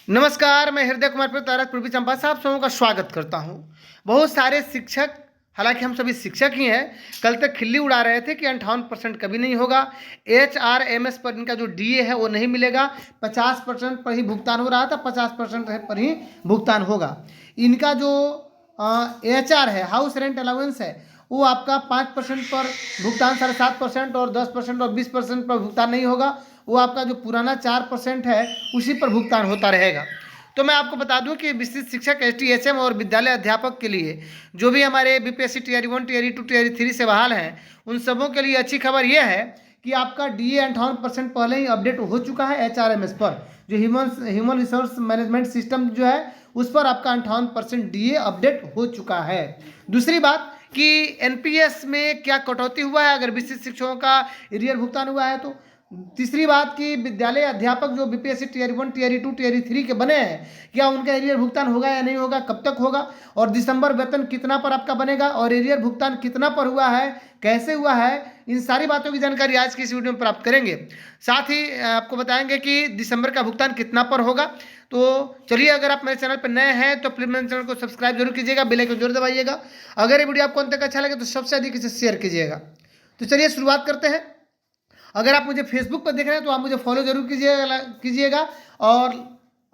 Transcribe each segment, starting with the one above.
नमस्कार, मैं हृदय कुमार प्रतारक पूर्वी चंपा से आप सबों का स्वागत करता हूं। बहुत सारे शिक्षक, हालांकि हम सभी शिक्षक ही हैं, कल तक खिल्ली उड़ा रहे थे कि 58% कभी नहीं होगा। HRMS पर इनका जो डीए है वो नहीं मिलेगा। 50% पर ही भुगतान हो रहा था, 50% पर ही भुगतान होगा। इनका जो HR है, हाउस रेंट अलाउंस है, वो आपका 5% पर भुगतान, 7.5% और 10% और 20% पर भुगतान नहीं होगा। वो आपका जो पुराना 4% है उसी पर भुगतान होता रहेगा। तो मैं आपको बता दूं कि विशिष्ट शिक्षक, STHM और विद्यालय अध्यापक के लिए जो भी हमारे BPSC टियर 1, टियर 2, टियर 3 से बहाल हैं, उन सबों के लिए अच्छी खबर यह है कि आपका DA 58% पहले ही अपडेट हो चुका है। HRMS पर जो ह्यूमन रिसोर्स मैनेजमेंट सिस्टम जो है उस पर आपका 58% DA अपडेट हो चुका है। दूसरी बात कि NPS में क्या कटौती हुआ है अगर विशिष्ट शिक्षकों का एरियर भुगतान हुआ है तो। तीसरी बात कि विद्यालय अध्यापक जो BPSC टियर 1, टियर 2, टियर 3 के बने हैं, क्या उनका एरियर भुगतान होगा या नहीं होगा, कब तक होगा, और दिसंबर वेतन कितना पर आपका बनेगा और एरियर भुगतान कितना पर हुआ है, कैसे हुआ है, इन सारी बातों की जानकारी आज की इस वीडियो में प्राप्त करेंगे। साथ ही आपको बताएंगे कि दिसंबर का भुगतान कितना पर होगा। तो चलिए, अगर आप मेरे चैनल पर नए हैं तो प्लीज मेरे चैनल को सब्सक्राइब जरूर कीजिएगा, बेल आइकन जरूर दबाइएगा। अगर ये वीडियो आपको अंत तक अच्छा लगे तो सबसे अधिक इसे शेयर कीजिएगा। तो चलिए शुरुआत करते हैं। अगर आप मुझे फेसबुक पर देख रहे हैं तो आप मुझे फॉलो जरूर कीजिएगा और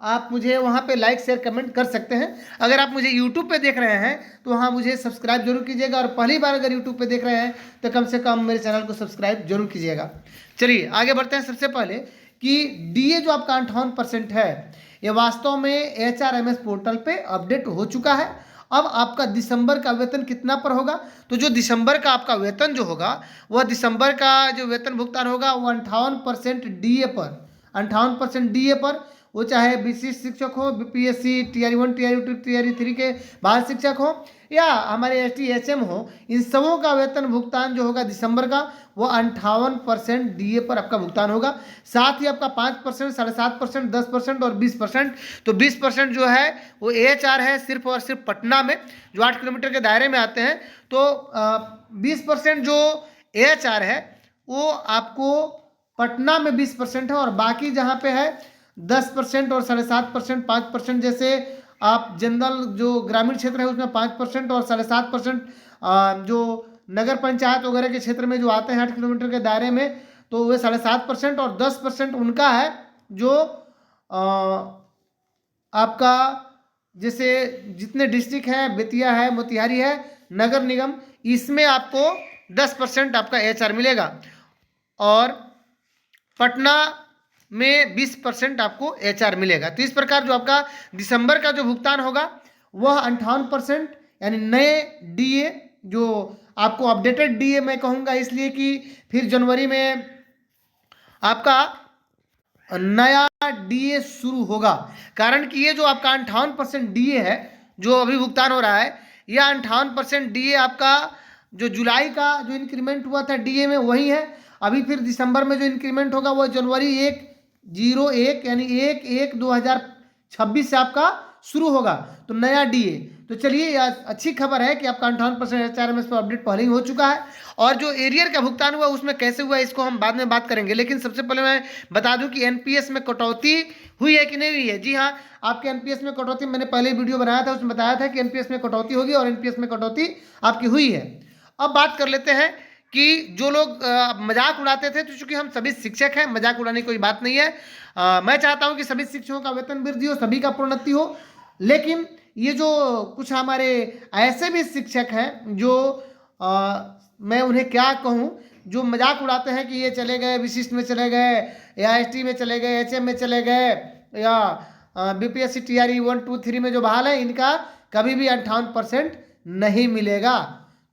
आप मुझे वहाँ पे लाइक शेयर कमेंट कर सकते हैं। अगर आप मुझे यूट्यूब पे देख रहे हैं तो वहाँ मुझे सब्सक्राइब जरूर कीजिएगा, और पहली बार अगर यूट्यूब पे देख रहे हैं तो कम से कम मेरे चैनल को सब्सक्राइब जरूर कीजिएगा। चलिए आगे बढ़ते हैं। सबसे पहले कि DA जो आपका 58% है, ये वास्तव में HRMS पोर्टल पे अपडेट हो चुका है। अब आपका दिसंबर का वेतन कितना पर होगा, तो जो दिसंबर का आपका वेतन जो होगा, वह दिसंबर का जो वेतन भुगतान होगा वो 58% DA पर, 58% DA पर, वो चाहे विशिष्ट शिक्षक हो, BPSC टियर 1, टियर 2, टियर 3 के बाल शिक्षक हो या हमारे STHM हो, इन सबों का वेतन भुगतान जो होगा दिसंबर का वो 58% DA पर आपका भुगतान होगा। साथ ही आपका 5%, 7.5%, 10% और 20%। तो 20% जो है वो AHR है, सिर्फ और सिर्फ पटना में, जो 8 किलोमीटर के दायरे में आते हैं। तो 20% जो AHR है वो आपको पटना में 20% है, और बाकी जहाँ पे है 10% और 7.5%, 5%, जैसे आप जनरल जो ग्रामीण क्षेत्र है उसमें 5% और 7.5%, जो नगर पंचायत वगैरह के क्षेत्र में जो आते हैं 8 किलोमीटर के दायरे में, तो वे 7.5% और 10% उनका है जो आपका, जैसे जितने डिस्ट्रिक्ट हैं, बेतिया है, मोतिहारी है, नगर निगम, इसमें आपको 10% आपका HR मिलेगा, और पटना में 20% आपको HR मिलेगा। तो इस प्रकार जो आपका दिसंबर का जो भुगतान होगा वह 58%, यानी नए DA, जो आपको अपडेटेड DA मैं कहूँगा इसलिए कि फिर जनवरी में आपका नया DA शुरू होगा। कारण कि ये जो आपका 58% DA है जो अभी भुगतान हो रहा है, यह 58% DA आपका जो जुलाई का जो इंक्रीमेंट हुआ था DA में वही है। अभी फिर दिसंबर में जो इंक्रीमेंट होगा वो जनवरी 1/01 यानी 1/1/2026 से आपका शुरू होगा, तो नया DA। तो चलिए, अच्छी खबर है कि आपका 58% HRMS पर अपडेट पहले ही हो चुका है। और जो एरियर का भुगतान हुआ उसमें कैसे हुआ इसको हम बाद में बात करेंगे, लेकिन सबसे पहले मैं बता दूं कि NPS में कटौती हुई है कि नहीं हुई है। जी हाँ, आपके NPS में कटौती, मैंने पहले वीडियो बनाया था उसमें बताया था कि NPS में कटौती होगी, और NPS में कटौती आपकी हुई है। अब बात कर लेते हैं कि जो लोग मजाक उड़ाते थे, तो चूंकि हम सभी शिक्षक हैं, मजाक उड़ाने की कोई बात नहीं है। मैं चाहता हूं कि सभी शिक्षकों का वेतन वृद्धि हो, सभी का प्रोन्नति हो। लेकिन ये जो कुछ हमारे ऐसे भी शिक्षक हैं जो मैं उन्हें क्या कहूं, जो मजाक उड़ाते हैं कि ये चले गए विशिष्ट में चले गए, या ST में चले गए, HM में चले गए, या BPSC टियर 1, 2, 3 में जो बहाल है, इनका कभी भी 58% नहीं मिलेगा।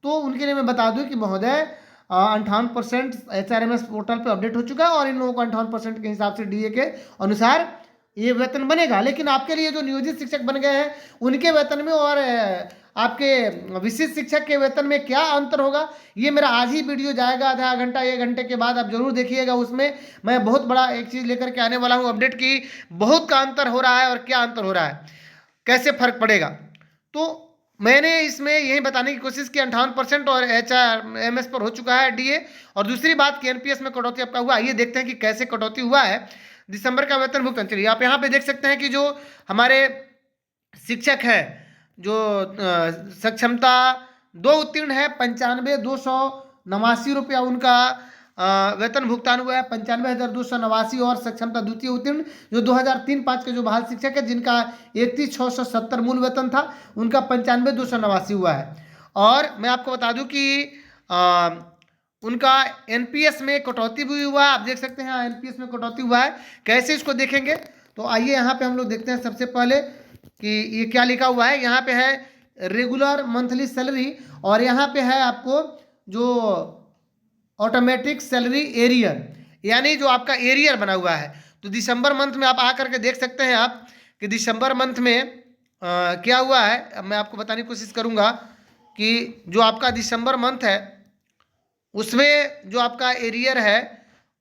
तो उनके लिए मैं बता दूं कि महोदय 58% HRMS पोर्टल पे अपडेट हो चुका है, और इन लोगों को 58% के हिसाब से DA के अनुसार ये वेतन बनेगा। लेकिन आपके लिए जो नियोजित शिक्षक बन गए हैं उनके वेतन में और आपके विशिष्ट शिक्षक के वेतन में क्या अंतर होगा, ये मेरा आज ही वीडियो जाएगा, आधा घंटा 1 घंटे के बाद, आप जरूर देखिएगा। उसमें मैं बहुत बड़ा एक चीज़ लेकर के आने वाला हूँ अपडेट की, बहुत का अंतर हो रहा है और क्या अंतर हो रहा है, कैसे फर्क पड़ेगा। तो मैंने इसमें यही बताने की कोशिश की 58% और HRMS पर हो चुका है DA। और दूसरी बात कि NPS में कटौती आपका हुआ, आइए देखते हैं कि कैसे कटौती हुआ है। दिसंबर का वेतन भुगतान। चलिए आप यहाँ पे देख सकते हैं कि जो हमारे शिक्षक है, जो सक्षमता 2 उत्तीर्ण है, 95,289 रुपया उनका वेतन भुगतान हुआ है, 95,289। और सक्षमता द्वितीय उत्तीर्ण जो 2003-05 के जो बहाल शिक्षक है, जिनका 31,670 मूल वेतन था, उनका 95,289 हुआ है। और मैं आपको बता दूं कि उनका एनपीएस में कटौती भी हुआ है। आप देख सकते हैं एनपीएस में कटौती हुआ है। कैसे इसको देखेंगे, तो आइए यहाँ पे हम लोग देखते हैं सबसे पहले कि ये क्या लिखा हुआ है। यहाँ पे है रेगुलर मंथली सैलरी, और यहाँ पे है आपको जो ऑटोमेटिक सैलरी एरियर, यानी जो आपका एरियर बना हुआ है। तो दिसंबर मंथ में आप आकर के देख सकते हैं आप कि दिसंबर मंथ में क्या हुआ है। अब मैं आपको बताने की कोशिश करूँगा कि जो आपका दिसंबर मंथ है उसमें जो आपका एरियर है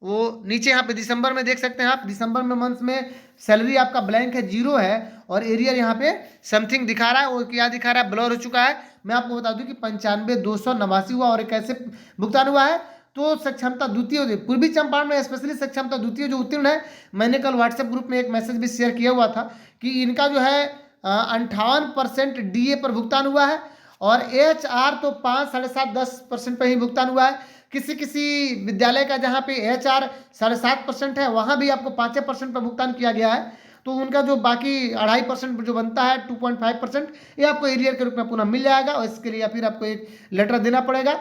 वो नीचे यहाँ पे दिसंबर में देख सकते हैं आप। दिसंबर में मंथ में सैलरी आपका ब्लैंक है, 0 है, और एरियर यहाँ पे समथिंग दिखा रहा है। वो क्या दिखा रहा है, ब्लर हो चुका है। मैं आपको बता दूं कि 95,289 हुआ। और कैसे भुगतान हुआ है, तो सक्षमता द्वितीय पूर्वी चंपारण में स्पेशली सक्षमता द्वितीय जो उत्तीर्ण है, मैंने कल व्हाट्सएप ग्रुप में एक मैसेज भी शेयर किया हुआ था कि इनका जो है 58% डीए पर भुगतान हुआ है, और एचआर तो 5, 7.5, 10% पर ही भुगतान हुआ है। किसी किसी विद्यालय का जहाँ पे एचआर 7.5% है, वहाँ भी आपको 5% पर भुगतान किया गया है। तो उनका जो बाकी 2.5% जो बनता है 2.5%, ये आपको एरियर के रूप में पुनः मिल जाएगा। और इसके लिए फिर आपको एक लेटर देना पड़ेगा,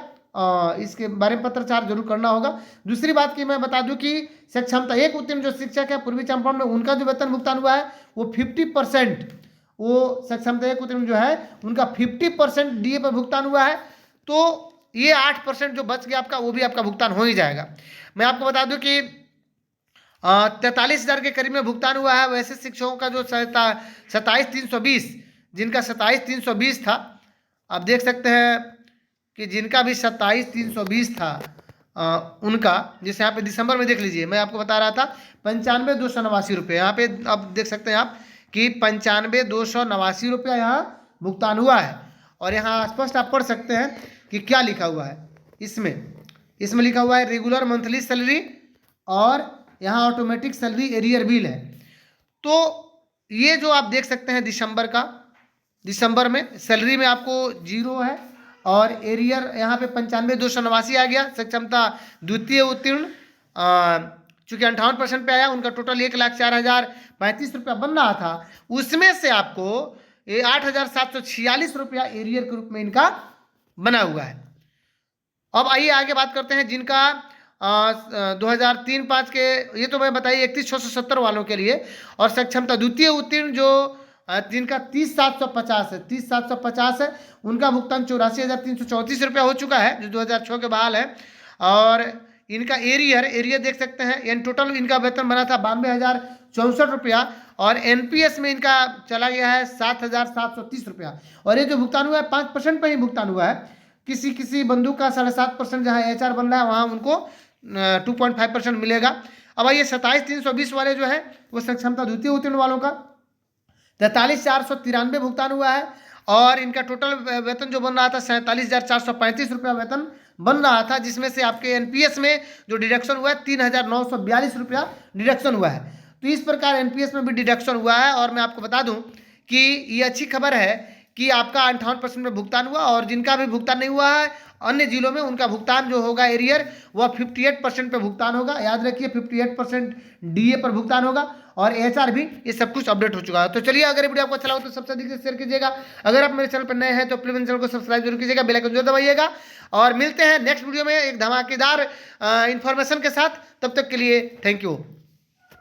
इसके बारे में पत्राचार जरूर करना होगा। दूसरी बात की मैं बता दूं कि सक्षमता 1 उत्तीर्ण जो शिक्षक है पूर्वी चंपारण में, उनका जो वेतन भुगतान हुआ है वो 50%, वो सक्षमता 1 उत्तीर्ण जो है उनका 50% डीए पर भुगतान हुआ है। तो ये 8% जो बच गया आपका, वो भी आपका भुगतान हो ही जाएगा। मैं आपको बता दूं कि 43,000 के करीब में भुगतान हुआ है। वैसे शिक्षकों का जो 27,320, जिनका 27,320 था, आप देख सकते हैं कि जिनका भी 27,320 था उनका, जैसे यहाँ पे दिसंबर में देख लीजिए, मैं आपको बता रहा था 95,289 रुपये। यहाँ पे आप देख सकते हैं आप कि 95,289 रुपया यहाँ भुगतान हुआ है। और यहाँ स्पष्ट आप पढ़ सकते हैं कि क्या लिखा हुआ है इसमें लिखा हुआ है रेगुलर मंथली सैलरी, और यहाँ ऑटोमेटिक सैलरी एरियर बिल है। तो ये जो आप देख सकते हैं दिसंबर में सैलरी में आपको 0 है, और एरियर यहाँ पे 95,289 आ गया। सक्षमता द्वितीय उत्तीर्ण चूंकि 58% पे आया, उनका टोटल 1,04,035 रुपया बन रहा था, उसमें से आपको 8,746 रुपया एरियर के रूप में इनका बना हुआ है। अब आइए आगे बात करते हैं जिनका 2003-05 के, ये तो मैं बताइए 31,670 वालों के लिए। और सक्षमता द्वितीय उत्तीर्ण जो जिनका 30,750 है, 30,750 है, उनका भुगतान 84,334 रुपया हो चुका है, जो 2006 के बहाल है। और इनका एरियर देख सकते हैं, यानी टोटल इनका वेतन बना था 92,064 रुपया, और एनपीएस में इनका चला गया है 7,730 रुपया। और ये जो भुगतान हुआ है 5% पर ही भुगतान हुआ है। किसी किसी बंधु का 7.5% जहाँ एचआर बन रहा है वहाँ उनको 2.5% मिलेगा। अब आइए 27,320 वाले जो है वो सक्षमता द्वितीय उत्तीर्ण वालों का 43,493 भुगतान हुआ है, और इनका टोटल वेतन जो बन रहा था 47,435 रुपया वेतन बन रहा था, जिसमें से आपके एनपीएस में जो डिडक्शन हुआ है 3,942 रुपया डिडक्शन हुआ है। तो इस प्रकार एनपीएस में भी डिडक्शन हुआ है। और मैं आपको बता दूं कि ये अच्छी खबर है कि आपका 58% में भुगतान हुआ, और जिनका भी भुगतान नहीं हुआ है अन्य जिलों में, उनका भुगतान जो होगा एरियर वह 58% पे भुगतान होगा। याद रखिए 58% डीए पर भुगतान होगा, और एचआर भी, ये सब कुछ अपडेट हो चुका है। तो चलिए, अगर वीडियो आपको अच्छा लगा तो सबसे अधिक शेयर कीजिएगा। अगर आप मेरे चैनल पर नए हैं तो प्लीज मेरे चैनल को सब्सक्राइब जरूर कीजिएगा, बेल आइकन जरूर दबाइएगा। और मिलते हैं नेक्स्ट वीडियो में एक धमाकेदार इन्फॉर्मेशन के साथ। तब तक के लिए थैंक यू।